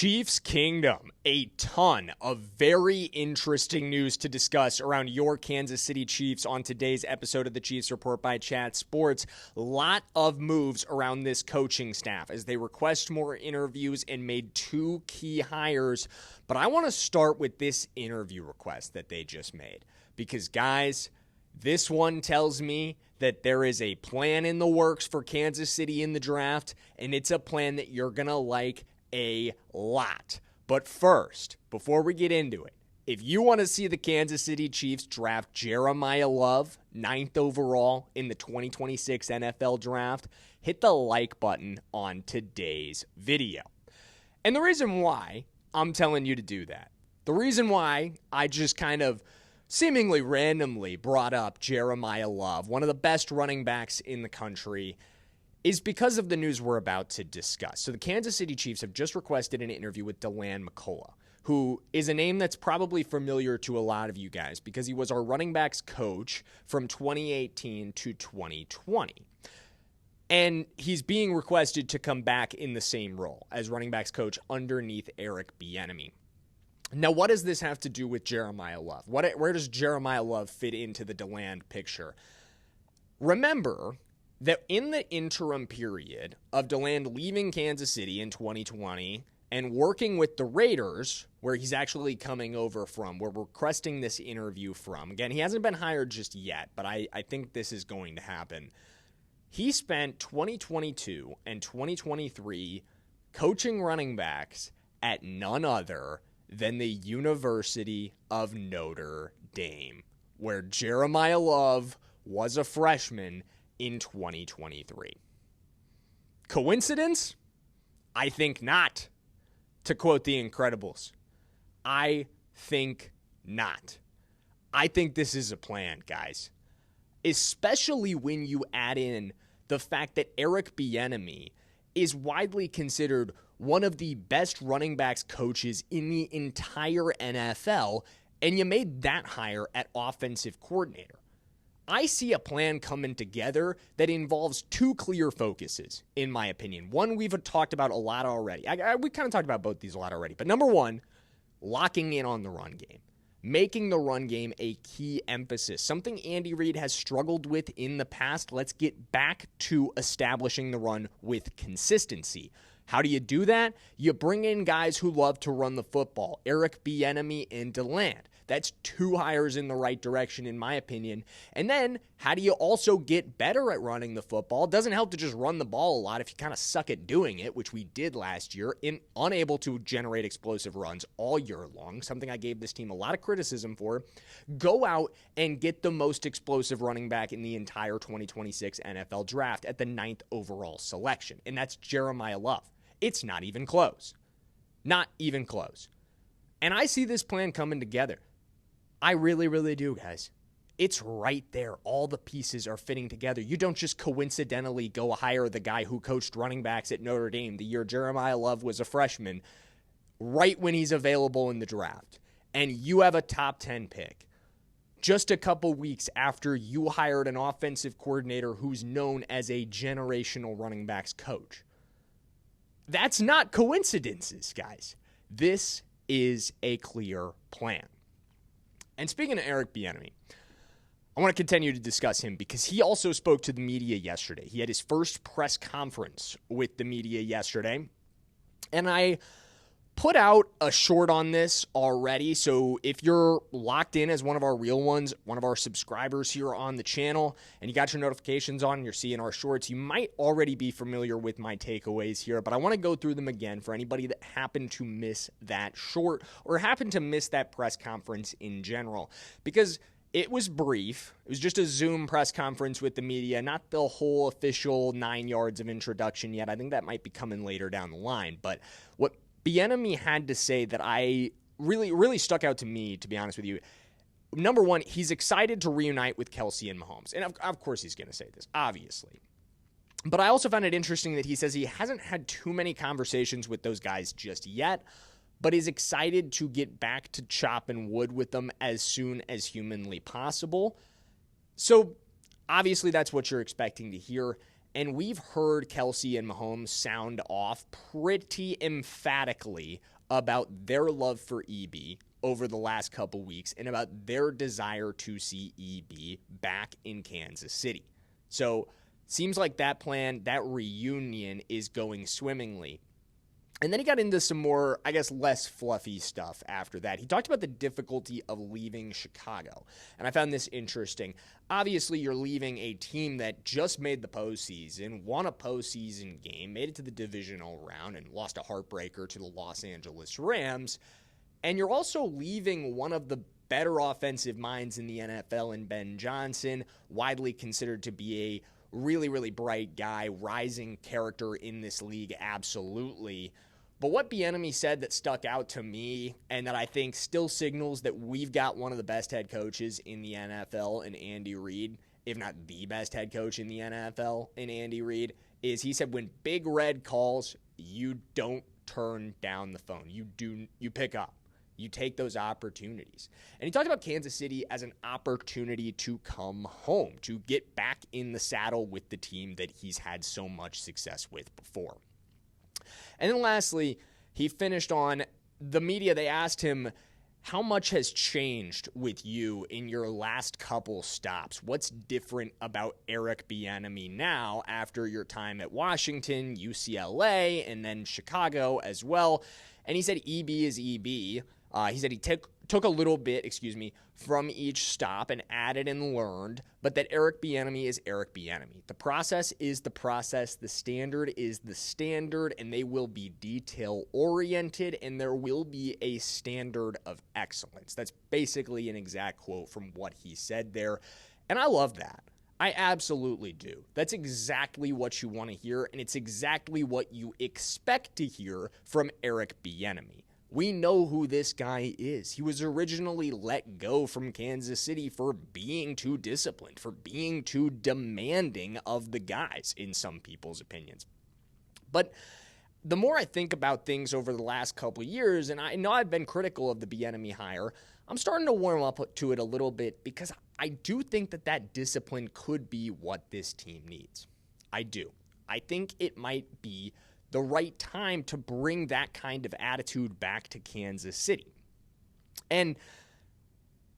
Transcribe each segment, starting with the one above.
Chiefs Kingdom, a ton of very interesting news to discuss around your Kansas City Chiefs on today's episode of the Chiefs Report by Chat Sports. Lot of moves around this coaching staff as they request more interviews and made two key hires. But I want to start with this interview request that they just made because, guys, this one tells me that there is a plan in the works for Kansas City in the draft, and it's a plan that you're going to like a lot. But first, before we get into it, if you want to see the Kansas City Chiefs draft Jeremiyah Love, 9th overall in the 2026 NFL Draft, hit the like button on today's video. And the reason why I'm telling you to do that, the reason why I just kind of seemingly randomly brought up Jeremiyah Love, one of the best running backs in the country, is because of the news we're about to discuss. So the Kansas City Chiefs have just requested an interview with Deland McCullough, who is a name that's probably familiar to a lot of you guys because he was our running backs coach from 2018 to 2020. And he's being requested to come back in the same role as running backs coach underneath Eric Bieniemy. Now, what does this have to do with Jeremiyah Love? Where does Jeremiyah Love fit into the Deland picture? Remember that in the interim period of Deland leaving Kansas City in 2020 and working with the Raiders, where he's actually coming over from, where we're requesting this interview from. Again, he hasn't been hired just yet, but I think this is going to happen. He spent 2022 and 2023 coaching running backs at none other than the University of Notre Dame, where Jeremiyah Love was a freshman in 2023. Coincidence? I think not. To quote The Incredibles, I think not. I think this is a plan, guys. Especially when you add in the fact that Eric Bieniemy is widely considered one of the best running backs coaches in the entire NFL, and you made that hire at offensive coordinator. I see a plan coming together that involves two clear focuses, in my opinion. One we've talked about a lot already. We kind of talked about both these a lot already. But number one, locking in on the run game. Making the run game a key emphasis. Something Andy Reid has struggled with in the past. Let's get back to establishing the run with consistency. How do you do that? You bring in guys who love to run the football. Eric Bieniemy and Deland. That's two hires in the right direction, in my opinion. And then, how do you also get better at running the football? It doesn't help to just run the ball a lot if you kind of suck at doing it, which we did last year, unable to generate explosive runs all year long, something I gave this team a lot of criticism for. Go out and get the most explosive running back in the entire 2026 NFL Draft at the 9th overall selection, and that's Jeremiyah Love. It's not even close. Not even close. And I see this plan coming together. I really, really do, guys. It's right there. All the pieces are fitting together. You don't just coincidentally go hire the guy who coached running backs at Notre Dame the year Jeremiyah Love was a freshman right when he's available in the draft, and you have a top 10 pick just a couple weeks after you hired an offensive coordinator who's known as a generational running backs coach. That's not coincidences, guys. This is a clear plan. And speaking of Eric Bieniemy, I want to continue to discuss him because he also spoke to the media yesterday. He had his first press conference with the media yesterday. And I put out a short on this already. So if you're locked in as one of our real ones, one of our subscribers here on the channel, and you got your notifications on and you're seeing our shorts, you might already be familiar with my takeaways here. But I want to go through them again for anybody that happened to miss that short or happened to miss that press conference in general. Because it was brief. It was just a Zoom press conference with the media, not the whole official 9 yards of introduction yet. I think that might be coming later down the line. But what Bieniemy had to say that I really stuck out to me, to be honest with you. Number one, he's excited to reunite with Kelce and Mahome. And of course he's going to say this, obviously. But I also found it interesting that he says he hasn't had too many conversations with those guys just yet, but is excited to get back to chopping wood with them as soon as humanly possible. So obviously that's what you're expecting to hear. And we've heard Kelce and Mahome sound off pretty emphatically about their love for EB over the last couple weeks and about their desire to see EB back in Kansas City. So seems like that plan, that reunion is going swimmingly. And then he got into some more, I guess, less fluffy stuff after that. He talked about the difficulty of leaving Chicago. And I found this interesting. Obviously, you're leaving a team that just made the postseason, won a postseason game, made it to the divisional round, and lost a heartbreaker to the Los Angeles Rams. And you're also leaving one of the better offensive minds in the NFL in Ben Johnson, widely considered to be a really, really bright guy, rising character in this league, absolutely. But what Bieniemy said that stuck out to me and that I think still signals that we've got one of the best head coaches in the NFL in Andy Reid, if not the best head coach in the NFL in Andy Reid, is he said when Big Red calls, you don't turn down the phone. You pick up. You take those opportunities. And he talked about Kansas City as an opportunity to come home, to get back in the saddle with the team that he's had so much success with before. And then lastly, he finished on the media. They asked him, how much has changed with you in your last couple stops? What's different about Eric Bieniemy now after your time at Washington, UCLA, and then Chicago as well? And he said EB is EB. He said he took a little bit, from each stop and added and learned, but that Eric Bieniemy is Eric Bieniemy. The process is the process. The standard is the standard, and they will be detail-oriented, and there will be a standard of excellence. That's basically an exact quote from what he said there, and I love that. I absolutely do. That's exactly what you want to hear, and it's exactly what you expect to hear from Eric Bieniemy. We know who this guy is. He was originally let go from Kansas City for being too disciplined, for being too demanding of the guys, in some people's opinions. But the more I think about things over the last couple of years, and I know I've been critical of the Bieniemy hire, I'm starting to warm up to it a little bit because I do think that discipline could be what this team needs. I do. I think it might be the right time to bring that kind of attitude back to Kansas City. And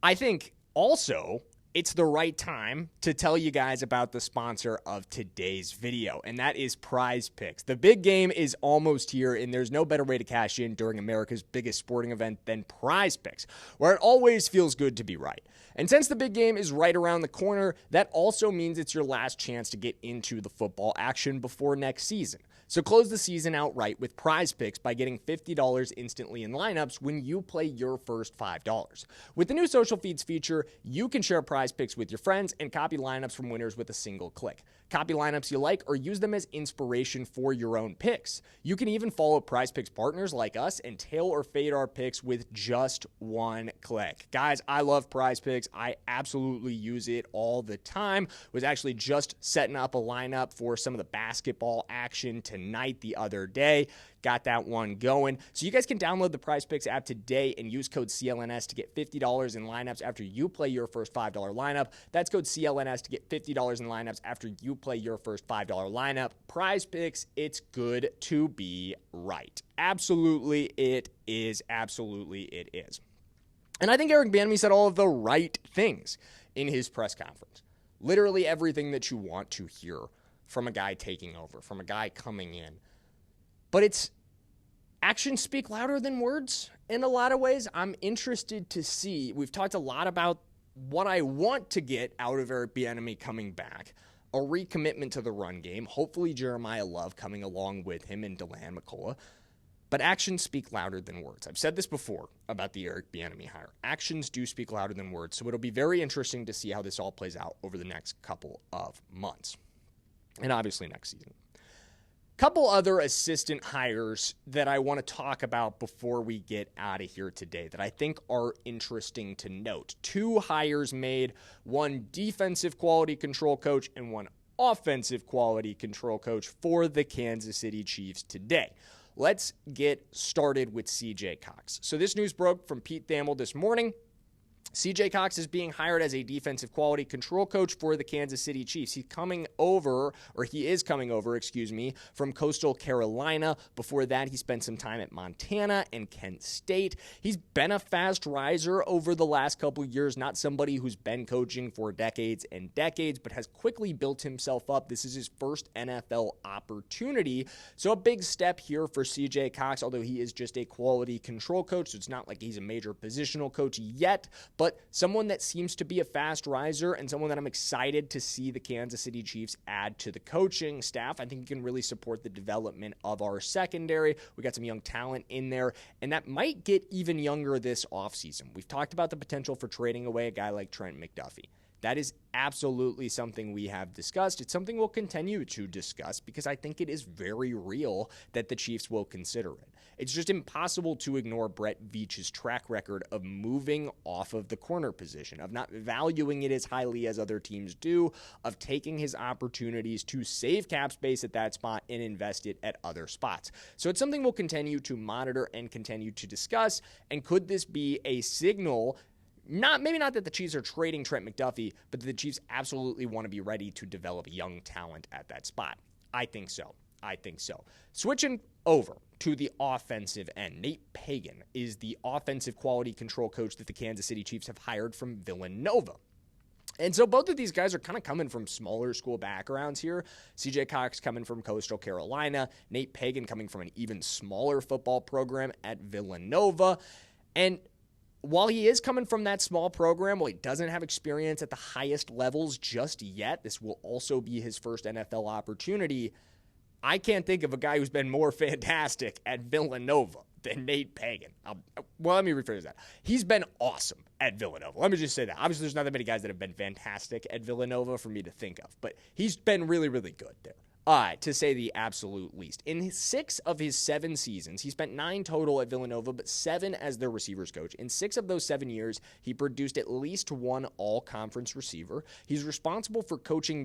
I think also it's the right time to tell you guys about the sponsor of today's video, and that is Prize Picks. The big game is almost here, and there's no better way to cash in during America's biggest sporting event than Prize Picks, where it always feels good to be right. And since the big game is right around the corner, that also means it's your last chance to get into the football action before next season. So close the season out right with Prize Picks by getting $50 instantly in lineups when you play your first $5. With the new social feeds feature, you can share Prize Picks with your friends and copy lineups from winners with a single click. Copy lineups you like or use them as inspiration for your own picks. You can even follow Prize Picks partners like us and tail or fade our picks with just one click. Guys, I love Prize Picks. I absolutely use it all the time. Was actually just setting up a lineup for some of the basketball action tonight the other day. Got that one going. So you guys can download the Prize Picks app today and use code CLNS to get $50 in lineups after you play your first $5 lineup. That's code CLNS to get $50 in lineups after you play your first $5 lineup. Prize Picks, it's good to be right. Absolutely it is. Absolutely it is. And I think Eric Bieniemy said all of the right things in his press conference. Literally everything that you want to hear from a guy taking over, from a guy coming in. But it's actions speak louder than words in a lot of ways. I'm interested to see. We've talked a lot about what I want to get out of Eric Bieniemy coming back. A recommitment to the run game. Hopefully Jeremiyah Love coming along with him and Deland McCullough. But actions speak louder than words. I've said this before about the Eric Bieniemy hire. Actions do speak louder than words. So it'll be very interesting to see how this all plays out over the next couple of months. And obviously next season. Couple other assistant hires that I want to talk about before we get out of here today that I think are interesting to note. 2 hires made, one defensive quality control coach and one offensive quality control coach for the Kansas City Chiefs today. Let's get started with CJ Cox. So this news broke from Pete Thamel this morning. C.J. Cox is being hired as a defensive quality control coach for the Kansas City Chiefs. He is coming over, from Coastal Carolina. Before that, he spent some time at Montana and Kent State. He's been a fast riser over the last couple years, not somebody who's been coaching for decades and decades, but has quickly built himself up. This is his first NFL opportunity. So a big step here for C.J. Cox, although he is just a quality control coach, so it's not like he's a major positional coach yet, but someone that seems to be a fast riser and someone that I'm excited to see the Kansas City Chiefs add to the coaching staff. I think he can really support the development of our secondary. We got some young talent in there, and that might get even younger this offseason. We've talked about the potential for trading away a guy like Trent McDuffie. That is absolutely something we have discussed. It's something we'll continue to discuss because I think it is very real that the Chiefs will consider it. It's just impossible to ignore Brett Veach's track record of moving off of the corner position, of not valuing it as highly as other teams do, of taking his opportunities to save cap space at that spot and invest it at other spots. So it's something we'll continue to monitor and continue to discuss. And could this be a signal? Maybe not that the Chiefs are trading Trent McDuffie, but that the Chiefs absolutely want to be ready to develop young talent at that spot. I think so. Switching over to the offensive end, Nate Pagan is the offensive quality control coach that the Kansas City Chiefs have hired from Villanova. And so both of these guys are kind of coming from smaller school backgrounds here. C.J. Cox coming from Coastal Carolina, Nate Pagan coming from an even smaller football program at Villanova. And while he is coming from that small program, while he doesn't have experience at the highest levels just yet, this will also be his first NFL opportunity. I can't think of a guy who's been more fantastic at Villanova than Nate Pagan. Let me rephrase that. He's been awesome at Villanova. Let me just say that. Obviously, there's not that many guys that have been fantastic at Villanova for me to think of, but he's been really, really good there. To say the absolute least. In 6 of his 7 seasons, he spent 9 total at Villanova, but 7 as their receivers coach. In 6 of those 7 years, he produced at least 1 all-conference receiver. He's responsible for coaching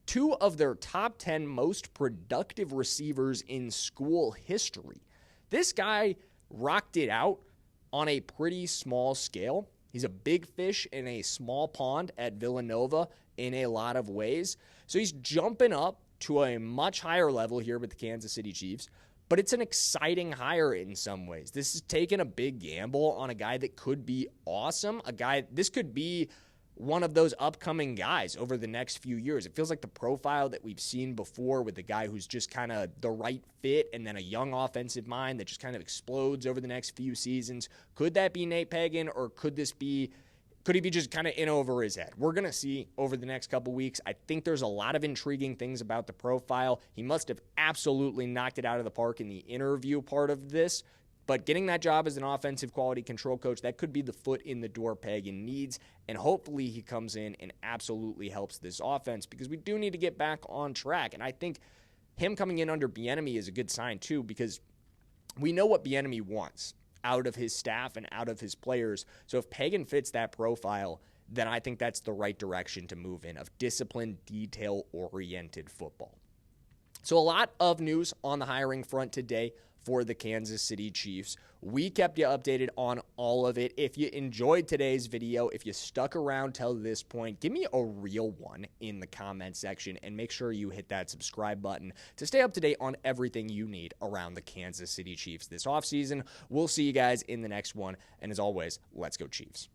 2 of their top 10 most productive receivers in school history. This guy rocked it out on a pretty small scale. He's a big fish in a small pond at Villanova in a lot of ways. So he's jumping up to a much higher level here with the Kansas City Chiefs, but it's an exciting hire in some ways. This is taking a big gamble on a guy that could be awesome. This could be one of those upcoming guys over the next few years. It feels like the profile that we've seen before with the guy who's just kind of the right fit and then a young offensive mind that just kind of explodes over the next few seasons. Could that be Nate Pagan, or could he be just kind of in over his head? We're going to see over the next couple weeks. I think there's a lot of intriguing things about the profile. He must have absolutely knocked it out of the park in the interview part of this. But getting that job as an offensive quality control coach, that could be the foot in the door Pagan needs. And hopefully he comes in and absolutely helps this offense, because we do need to get back on track. And I think him coming in under Bieniemy is a good sign too, because we know what Bieniemy wants out of his staff and out of his players. So if Pagan fits that profile, then I think that's the right direction to move in, of disciplined, detail-oriented football. So a lot of news on the hiring front today for the Kansas City Chiefs. We kept you updated on all of it. If you enjoyed today's video, if you stuck around till this point, give me a real one in the comment section, and make sure you hit that subscribe button to stay up to date on everything you need around the Kansas City Chiefs this offseason. We'll see you guys in the next one, and as always, let's go Chiefs.